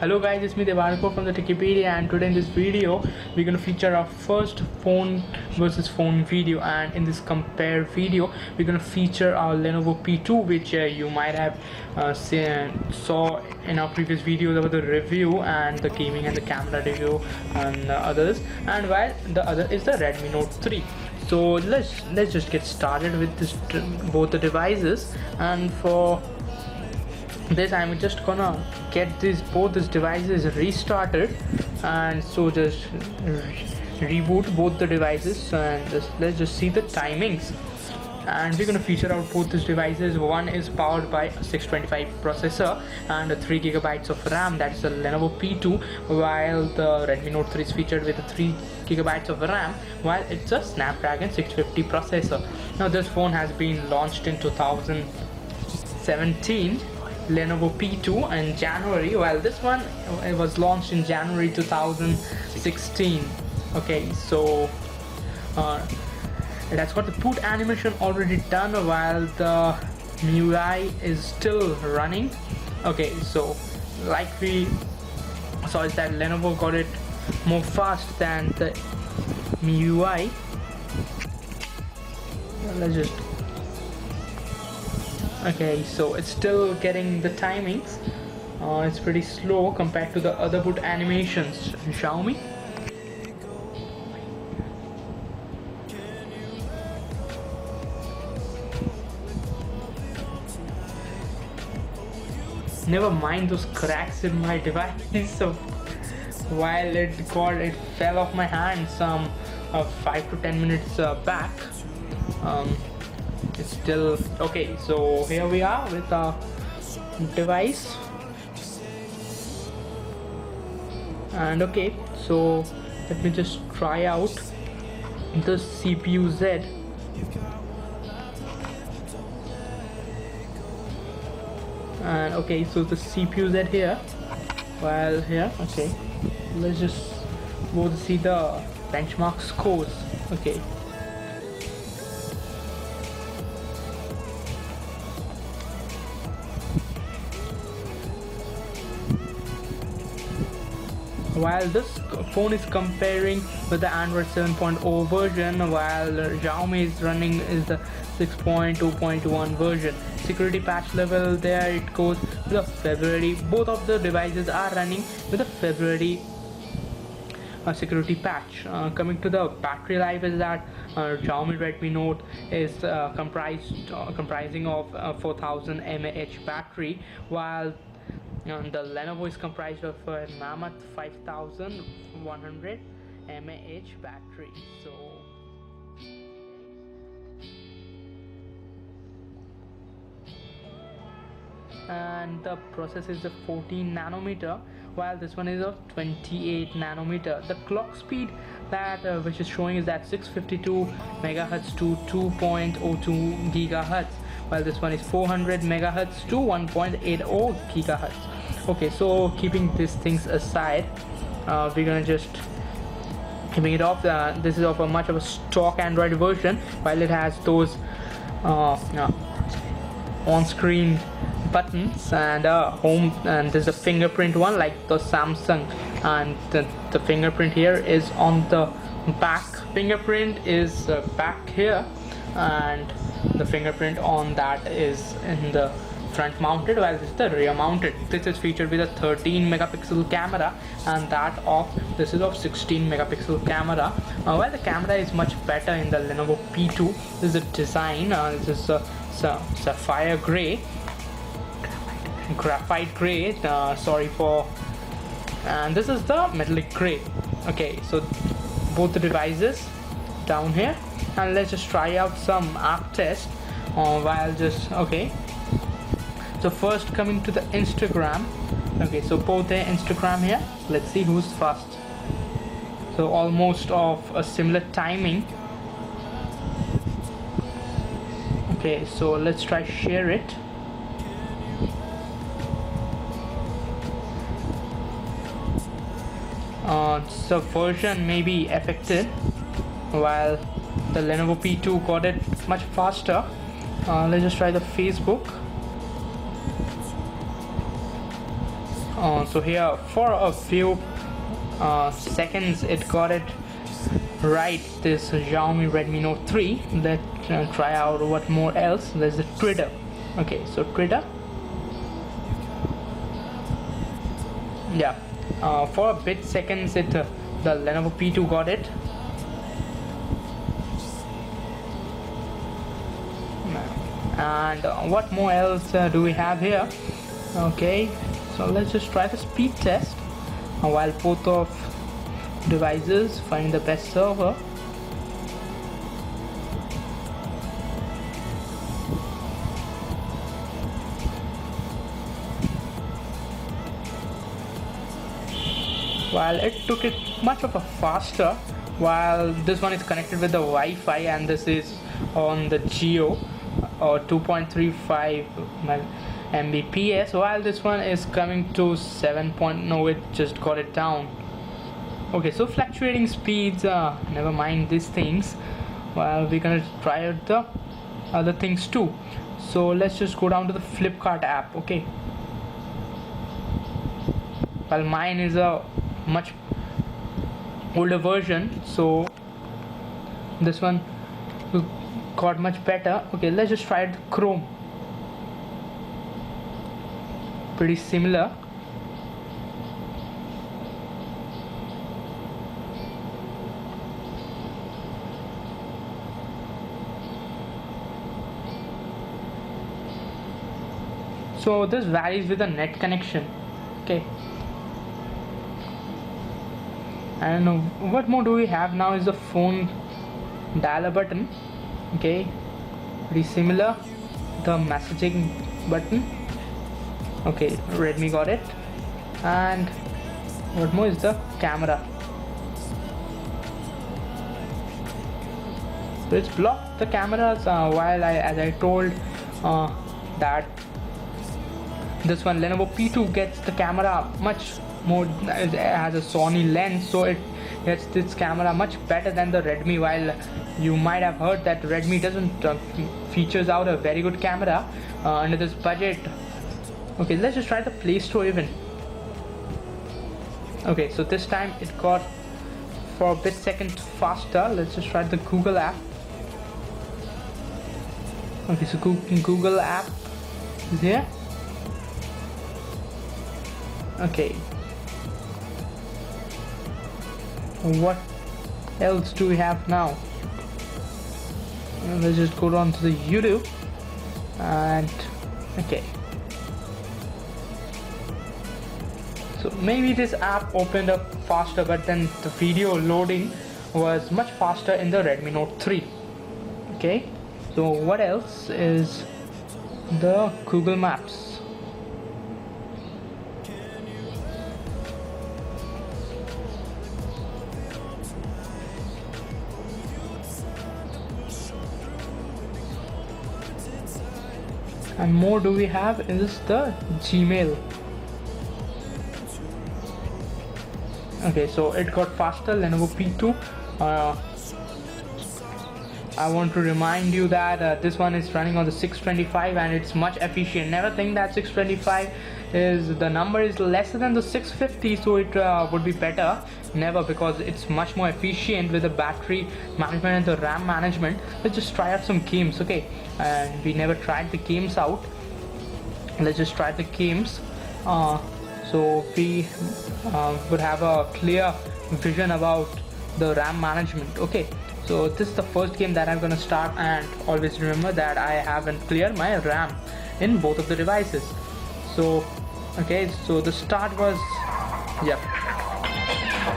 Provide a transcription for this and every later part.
Hello guys, it's me Devarko from the Techipedia, and today in this video we're going to feature our first phone versus phone video. And in this compare video we're going to feature our Lenovo P2, which you might have saw in our previous videos about the review and the gaming and the camera review and others, and while the other is the Redmi Note 3. So let's just get started with this both the devices. And for this I'm just gonna get both these devices restarted, and so just reboot both the devices, and let's just see the timings. And we're going to feature out both these devices. One is powered by a 625 processor and a 3 gigabytes of RAM, that's the Lenovo P2, while the Redmi Note 3 is featured with a 3 gigabytes of RAM, while it's a Snapdragon 650 processor. Now this phone has been launched in 2017, Lenovo P2, in January, while this one it was launched in January 2016. Okay, so it has got the boot animation already done, while the MIUI is still running. Okay, so like we saw is that Lenovo got it more fast than the MIUI. Let's just okay, so it's still getting the timings. It's pretty slow compared to the other boot animations in Xiaomi. Never mind those cracks in my device. So while it fell off my hand some 5 to 10 minutes back. It's still okay. So here we are with our device, and okay, so let me just try out the CPU Z. And okay, so the CPU Z here, while here, okay, let's just go to see the benchmark scores. Okay, while this phone is comparing with the Android 7.0 version, while Xiaomi is running is the 6.2.1 version. Security patch level, there it goes with the February. Both of the devices are running with a February security patch. Coming to the battery life, is that Xiaomi Redmi Note is comprising of 4000 mAh battery, while the Lenovo is comprised of a Mammoth 5100 mAh battery. So and the process is a 14 nanometer, while this one is a 28 nanometer. The clock speed that which is showing is that 652 megahertz to 2.02 gigahertz, while this one is 400 megahertz to 1.80 gigahertz. Okay, so keeping these things aside, we're gonna just keeping it off. This is of a much of a stock Android version, while it has those on-screen buttons and home, and there's a fingerprint one like the Samsung, and the fingerprint here is on the back. Fingerprint is back here, and the fingerprint on that is in the front mounted, while this is the rear mounted. This is featured with a 13 megapixel camera, and this is of 16 megapixel camera. While the camera is much better in the Lenovo P2, this is a design. This is a sapphire gray, graphite gray, and this is the metallic gray. Okay, so both the devices down here, and let's just try out some app test while just okay. So first coming to the Instagram. Okay, so both the Instagram here, let's see who's fast. So almost of a similar timing. Okay, so let's try share it. So version may be affected, while the Lenovo P2 got it much faster. Let's just try the Facebook. So here for a few seconds it got it right, this Xiaomi Redmi Note 3. Let's try out what more else. There's the Twitter. Okay, so Twitter, yeah, for a bit seconds it the Lenovo P2 got it. And what more else do we have here? Okay, so let's just try the speed test while both of devices find the best server. While it took it much of a faster, while this one is connected with the Wi-Fi and this is on the Geo or 2.35 Mbps, while this one is coming to 7.0, it just got it down. Okay, so fluctuating speeds, never mind these things. Well, we're gonna try out the other things too. So let's just go down to the Flipkart app. Okay, well, mine is a much older version, so this one got much better. Okay, let's just try the Chrome. Pretty similar. So this varies with the net connection. Okay, and what more do we have now is the phone dialer button. Okay, pretty similar. The messaging button. Okay, Redmi got it. And what more is the camera. So it's blocked the cameras while as I told that this one Lenovo P2 gets the camera much more, it has a Sony lens, so it gets this camera much better than the Redmi. While you might have heard that Redmi doesn't features out a very good camera under this budget. Okay, let's just try the Play Store even. Okay, so this time it got for a bit second faster. Let's just try the Google app. Okay, so Google app is here. Okay, what else do we have now? Let's just go down to the YouTube and okay, so maybe this app opened up faster, but then the video loading was much faster in the Redmi Note 3. Okay, so what else is the Google Maps. And more do we have is the Gmail. Okay, so it got faster, Lenovo P2. I want to remind you that this one is running on the 625 and it's much efficient. Never think that 625 is the number is lesser than the 650, so it would be better. Never, because it's much more efficient with the battery management and the RAM management. Let's just try out some games. Okay, and we never tried the games out. Let's just try the games so we would have a clear vision about the RAM management. Okay, so this is the first game that I'm gonna start, and always remember that I haven't cleared my RAM in both of the devices. So okay, so the start was, yeah,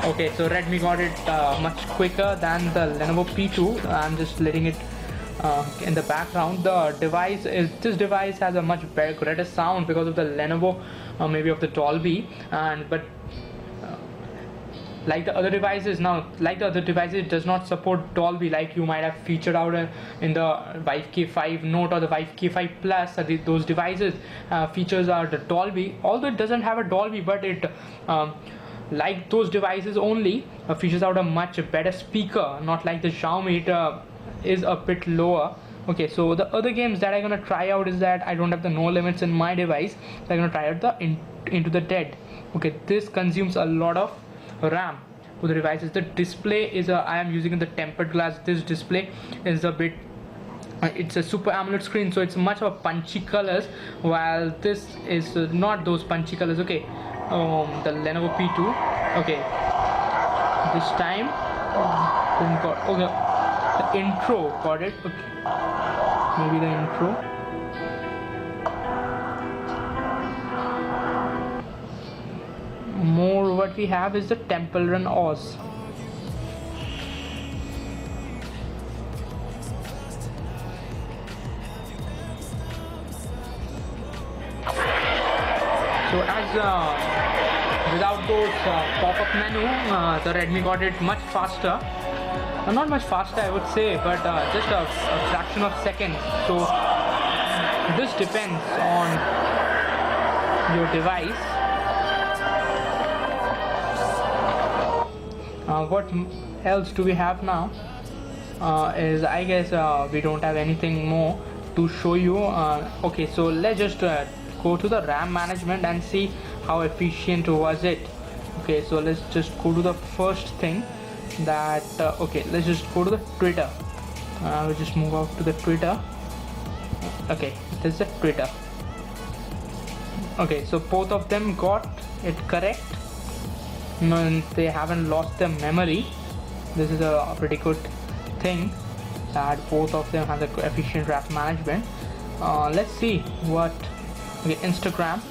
okay, so Redmi got it much quicker than the Lenovo P2. I'm just letting it in the background. The device is, this device has a much better, greater sound because of the Lenovo, maybe of the Dolby, and but like the other devices now, like the other devices, it does not support Dolby like you might have featured out in the Vive K5 Note or the Vive K5 Plus. Those devices features are the Dolby, although it doesn't have a Dolby, but it like those devices only features out a much better speaker, not like the Xiaomi. It is a bit lower. Okay, so the other games that I'm gonna try out is that I don't have the no limits in my device, so I'm gonna try out the Into the Dead. Okay, this consumes a lot of RAM for the devices. The display is I am using the tempered glass. This display is a bit it's a super AMOLED screen, so it's much of punchy colors, while this is not those punchy colors. Okay, the Lenovo P2. Okay, this time okay, the intro got it. Okay, maybe the intro. More what we have is the Temple Run OS. So as without those pop-up menu, the Redmi got it much faster. Not much faster, I would say, but just a fraction of seconds. So this depends on your device. What else do we have now? Is I guess we don't have anything more to show you. Okay, so let's just go to the RAM management and see how efficient was it. Okay, so let's just go to the first thing that okay, let's just go to the Twitter. We'll just move out to the Twitter. Okay, this is the Twitter. Okay, so both of them got it correct. No, they haven't lost their memory. This is a pretty good thing that both of them have the efficient RAM management. Let's see what. Okay, Instagram.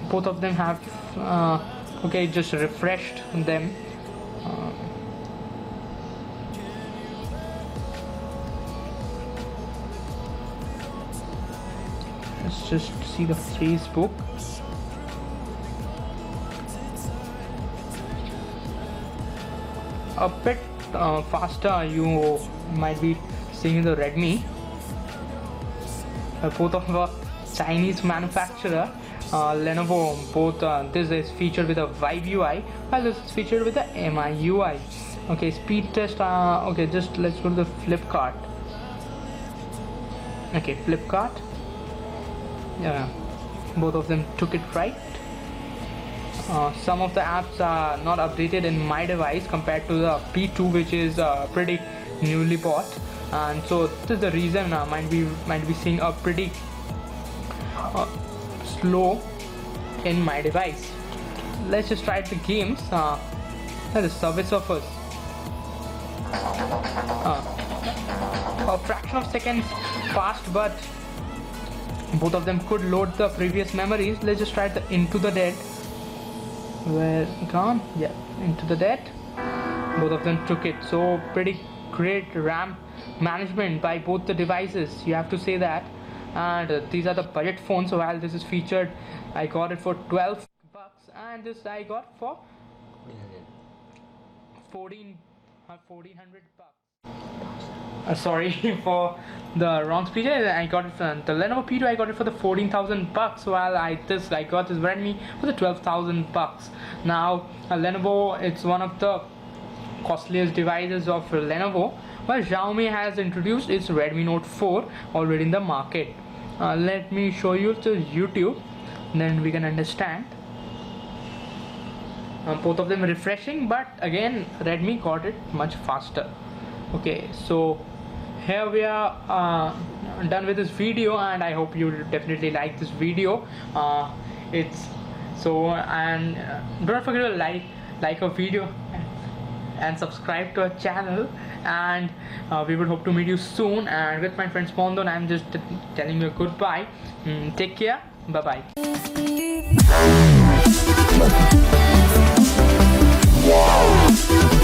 Both of them have okay, just refreshed them. Let's just see the Facebook. A bit faster you might be seeing the Redmi. Both of a Chinese manufacturer, Lenovo. Both this is featured with a Vibe UI, while this is featured with the MI UI. Okay, speed test. Okay, just let's go to the Flipkart. Okay, Flipkart. Yeah, both of them took it right. Some of the apps are not updated in my device compared to the P2, which is pretty newly bought, and so this is the reason might be seeing a pretty slow in my device. Let's just try the games. That is service offers. A fraction of seconds passed, but both of them could load the previous memories. Let's just try the Into the Dead. Where gone? Yeah, Into the Dead. Both of them took it. So pretty great RAM management by both the devices, you have to say that. And these are the budget phones. So while this is featured, I got it for 12 bucks, and this I got for 1400 bucks. Sorry for the wrong speech. I got it from the Lenovo P2. I got it for the 14,000 bucks, while I got this Redmi for the 12,000 bucks. Now Lenovo, it's one of the costliest devices of Lenovo, while Xiaomi has introduced its Redmi Note 4 already in the market. Let me show you to YouTube, then we can understand. Both of them refreshing, but again Redmi got it much faster. Okay, so here we are done with this video, and I hope you definitely like this video. It's so, and don't forget to like a video and subscribe to our channel, and we would hope to meet you soon. And with my friend Spondon, I'm just telling you goodbye. Take care, bye bye. Wow.